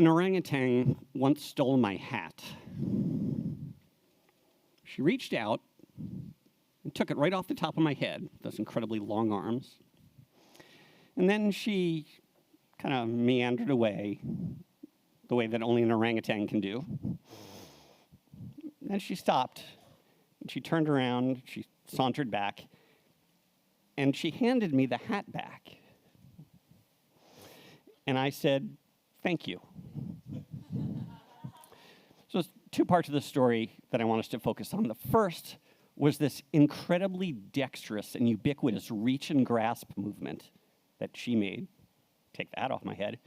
an orangutan once stole my hat. She reached out and took it right off the top of my head, those incredibly long arms. And then she kind of meandered away the way that only an orangutan can do. Then she stopped, and she turned around, she sauntered back, and she handed me the hat back. And I said, "Thank you." So there's two parts of the story that I want us to focus on. The first was this incredibly dexterous and ubiquitous reach and grasp movement that she made. Take that off my head.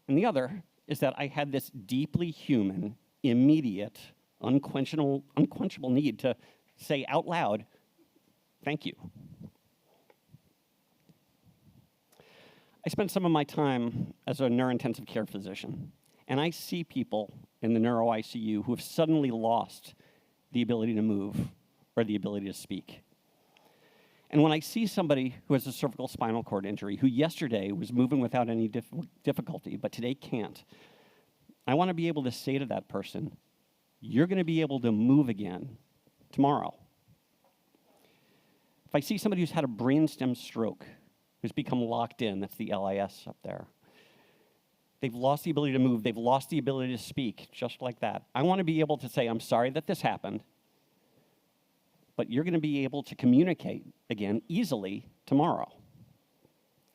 And the other is that I had this deeply human, immediate, unquenchable need to say out loud, "Thank you." I spent some of my time as a neurointensive care physician, and I see people in the neuro ICU who have suddenly lost the ability to move or the ability to speak. And when I see somebody who has a cervical spinal cord injury, who yesterday was moving without any difficulty, but today can't, I want to be able to say to that person, "You're going to be able to move again tomorrow." If I see somebody who's had a brainstem stroke, who's become locked in, that's the LIS up there, they've lost the ability to move, they've lost the ability to speak, just like that. I want to be able to say, "I'm sorry that this happened, but you're going to be able to communicate again easily tomorrow."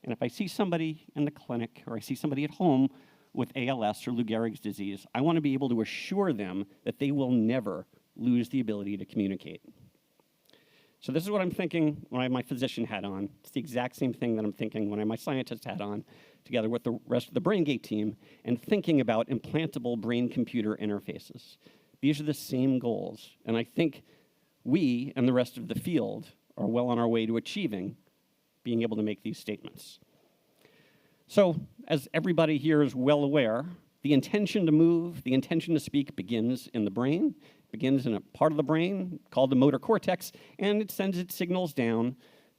And if I see somebody in the clinic or I see somebody at home with ALS or Lou Gehrig's disease, I want to be able to assure them that they will never lose the ability to communicate. So this is what I'm thinking when I have my physician hat on. It's the exact same thing that I'm thinking when I have my scientist hat on, together with the rest of the BrainGate team, and thinking about implantable brain-computer interfaces. These are the same goals, and I think we and the rest of the field are well on our way to achieving being able to make these statements. So, as everybody here is well aware, the intention to move, the intention to speak begins in the brain, begins in a part of the brain called the motor cortex, and it sends its signals down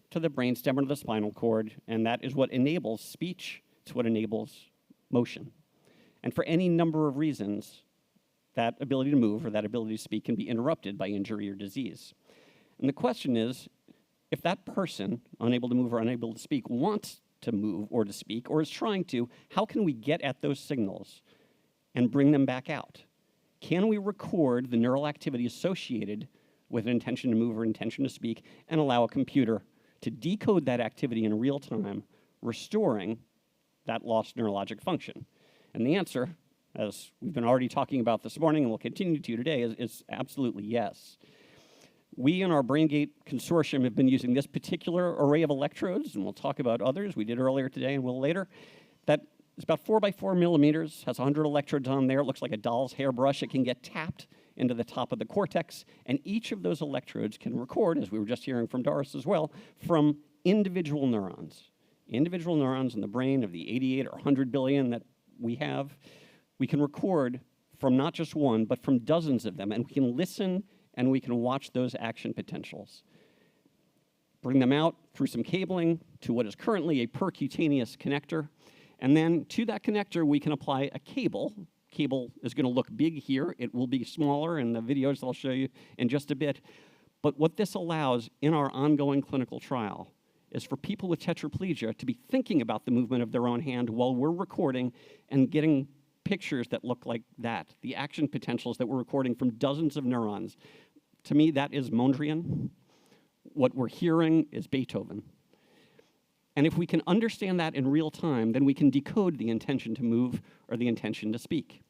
to the brainstem or the spinal cord, and that is what enables speech, it's what enables motion. And for any number of reasons, that ability to move or that ability to speak can be interrupted by injury or disease. And the question is, if that person, unable to move or unable to speak, wants to move or to speak or is trying to, how can we get at those signals and bring them back out? Can we record the neural activity associated with an intention to move or intention to speak and allow a computer to decode that activity in real time, restoring that lost neurologic function? And the answer, as we've been already talking about this morning and will continue to today, is absolutely yes. We in our BrainGate Consortium have been using this particular array of electrodes, and we'll talk about others we did earlier today and will later, that is about 4 by 4 millimeters, has 100 electrodes on there. It looks like a doll's hairbrush. It can get tapped into the top of the cortex, and each of those electrodes can record, as we were just hearing from Doris as well, from individual neurons. Individual neurons in the brain of the 88 or 100 billion that we have, we can record from not just one, but from dozens of them, and we can listen and we can watch those action potentials. Bring them out through some cabling to what is currently a percutaneous connector, and then to that connector we can apply a cable. Cable is going to look big here. It will be smaller in the videos I'll show you in just a bit. But what this allows in our ongoing clinical trial is for people with tetraplegia to be thinking about the movement of their own hand while we're recording and getting pictures that look like that, the action potentials that we're recording from dozens of neurons. To me, that is Mondrian. What we're hearing is Beethoven. And if we can understand that in real time, then we can decode the intention to move or the intention to speak.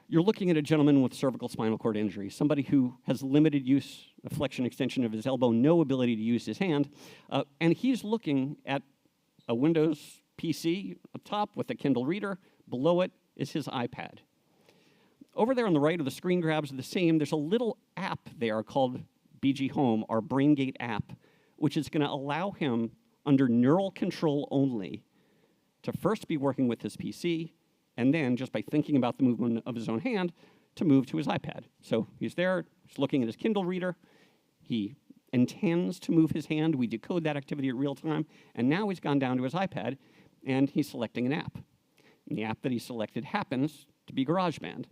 You're looking at a gentleman with cervical spinal cord injury, somebody who has limited use of flexion extension of his elbow, no ability to use his hand, and he's looking at a Windows PC up top with a Kindle reader. Below it is his iPad. Over there on the right, of the screen grabs are the same. There's a little app there called BG Home, our BrainGate app, which is going to allow him, under neural control only, to first be working with his PC, and then, just by thinking about the movement of his own hand, to move to his iPad. So he's there, he's looking at his Kindle reader, he intends to move his hand, we decode that activity at real time, and now he's gone down to his iPad, and he's selecting an app. And the app that he selected happens to be GarageBand.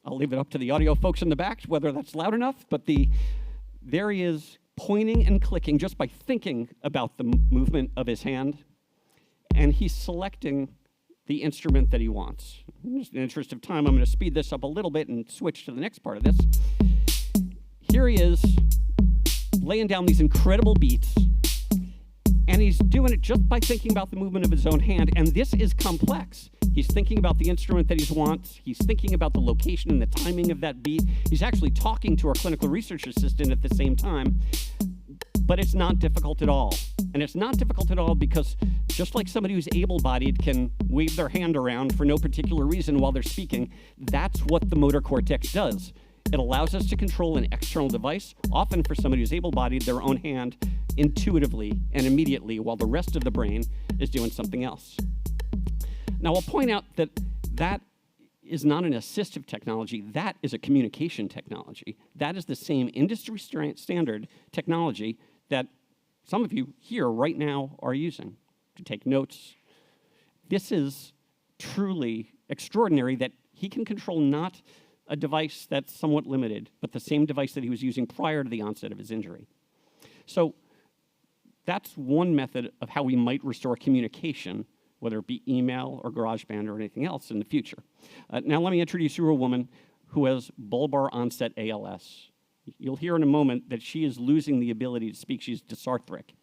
I'll leave it up to the audio folks in the back whether that's loud enough, but there he is pointing and clicking just by thinking about the movement of his hand, and he's selecting the instrument that he wants. Just in the interest of time, I'm going to speed this up a little bit and switch to the next part of this. Here he is laying down these incredible beats, and he's doing it just by thinking about the movement of his own hand, and this is complex. He's thinking about the instrument that he wants. He's thinking about the location and the timing of that beat. He's actually talking to our clinical research assistant at the same time, but it's not difficult at all. And it's not difficult at all because just like somebody who's able-bodied can wave their hand around for no particular reason while they're speaking, that's what the motor cortex does. It allows us to control an external device, often for somebody who's able-bodied, their own hand, intuitively and immediately, while the rest of the brain is doing something else. Now, I'll point out that that is not an assistive technology. That is a communication technology. That is the same industry standard technology that some of you here right now are using to take notes. This is truly extraordinary that he can control not a device that's somewhat limited, but the same device that he was using prior to the onset of his injury. So that's one method of how we might restore communication, whether it be email or GarageBand or anything else in the future. Now let me introduce you to a woman who has bulbar onset ALS. You'll hear in a moment that she is losing the ability to speak. She's dysarthric.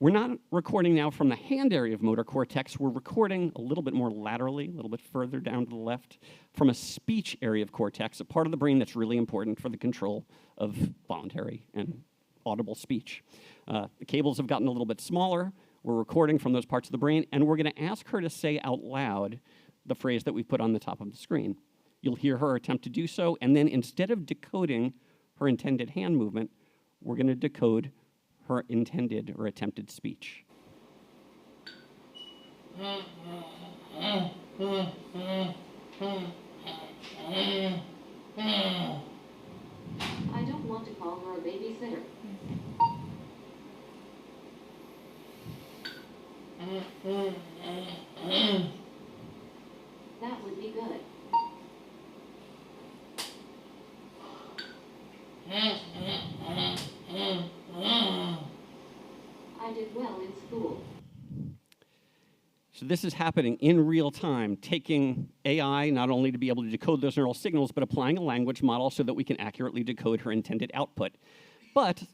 We're not recording now from the hand area of motor cortex. We're recording a little bit more laterally, a little bit further down to the left, from a speech area of cortex, a part of the brain that's really important for the control of voluntary and audible speech. The cables have gotten a little bit smaller. We're recording from those parts of the brain, and we're going to ask her to say out loud the phrase that we put on the top of the screen. You'll hear her attempt to do so, and then instead of decoding her intended hand movement, we're going to decode her intended or attempted speech. I don't want to call her a babysitter. That would be good. I did well in school. So this is happening in real time, taking AI not only to be able to decode those neural signals, but applying a language model so that we can accurately decode her intended output. But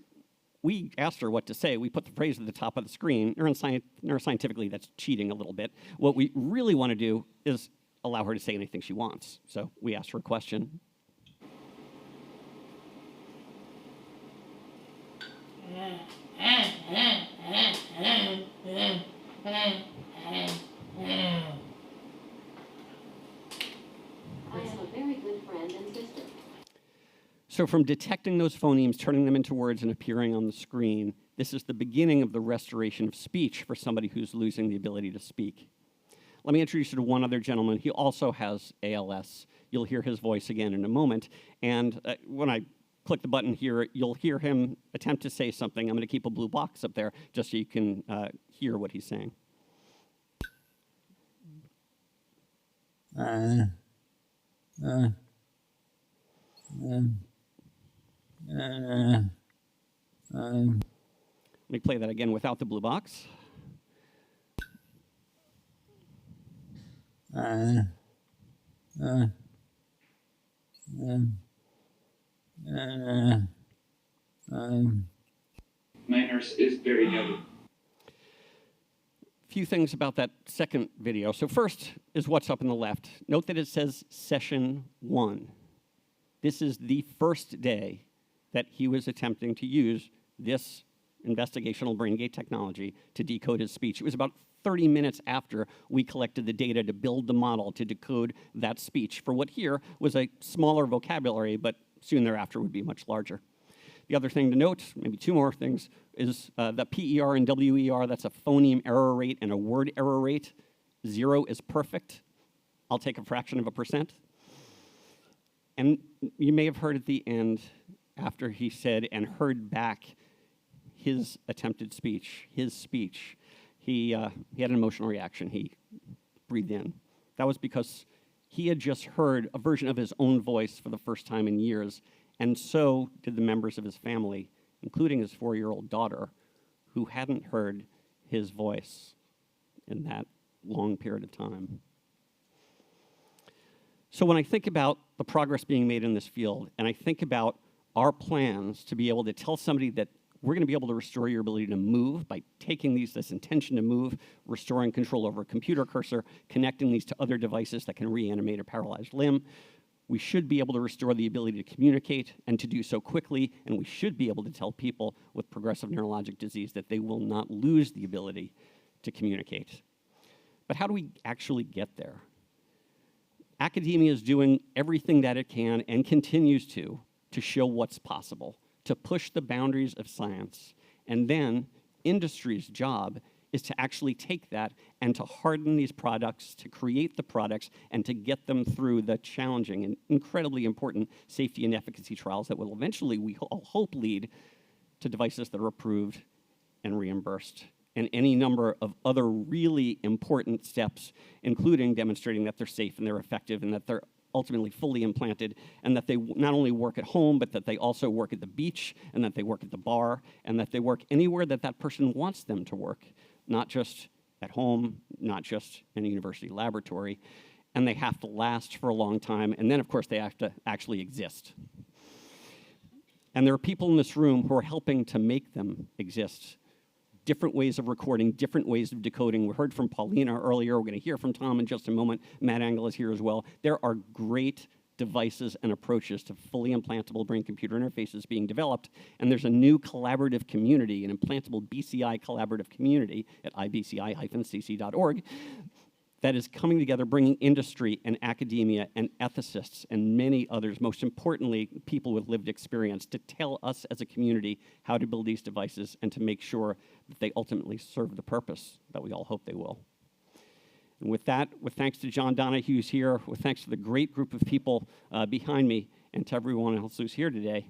we asked her what to say. We put the phrase at the top of the screen. Neuroscientifically, that's cheating a little bit. What we really want to do is allow her to say anything she wants. So we asked her a question. I am a very good friend and sister. So from detecting those phonemes, turning them into words, and appearing on the screen, this is the beginning of the restoration of speech for somebody who's losing the ability to speak. Let me introduce you to one other gentleman. He also has ALS. You'll hear his voice again in a moment. And when I click the button here, you'll hear him attempt to say something. I'm going to keep a blue box up there just so you can hear what he's saying. Let me play that again without the blue box. My nurse is very young. Few things about that second video. So first is what's up in the left. Note that it says session 1. This is the first day that he was attempting to use this investigational BrainGate technology to decode his speech. It was about 30 minutes after we collected the data to build the model to decode that speech for what here was a smaller vocabulary, but soon thereafter would be much larger. The other thing to note, maybe two more things, is the PER and WER, that's a phoneme error rate and a word error rate. 0 is perfect. I'll take a fraction of a percent. And you may have heard at the end, after he said and heard back, his attempted speech, his speech, he had an emotional reaction. He breathed in. That was because he had just heard a version of his own voice for the first time in years, and so did the members of his family, including his 4-year-old daughter, who hadn't heard his voice in that long period of time. So when I think about the progress being made in this field, and I think about our plans to be able to tell somebody that we're going to be able to restore your ability to move by taking this intention to move, restoring control over a computer cursor, connecting these to other devices that can reanimate a paralyzed limb. We should be able to restore the ability to communicate and to do so quickly, and we should be able to tell people with progressive neurologic disease that they will not lose the ability to communicate. But how do we actually get there? Academia is doing everything that it can and continues to show what's possible, to push the boundaries of science. And then industry's job is to actually take that and to harden these products, to create the products, and to get them through the challenging and incredibly important safety and efficacy trials that will eventually, we all hope, lead to devices that are approved and reimbursed, and any number of other really important steps, including demonstrating that they're safe and they're effective and that they're ultimately fully implanted, and that they not only work at home, but that they also work at the beach, and that they work at the bar, and that they work anywhere that that person wants them to work, not just at home, not just in a university laboratory, and they have to last for a long time, and then, of course, they have to actually exist. And there are people in this room who are helping to make them exist. Different ways of recording, different ways of decoding. We heard from Paulina earlier. We're going to hear from Tom in just a moment. Matt Angle is here as well. There are great devices and approaches to fully implantable brain-computer interfaces being developed, and there's a new collaborative community, an implantable BCI collaborative community at ibci-cc.org, that is coming together, bringing industry and academia and ethicists and many others, most importantly, people with lived experience, to tell us as a community how to build these devices and to make sure that they ultimately serve the purpose that we all hope they will. And with that, with thanks to John Donahue who's here, with thanks to the great group of people behind me, and to everyone else who's here today,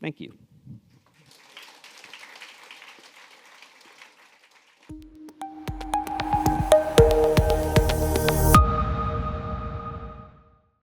thank you.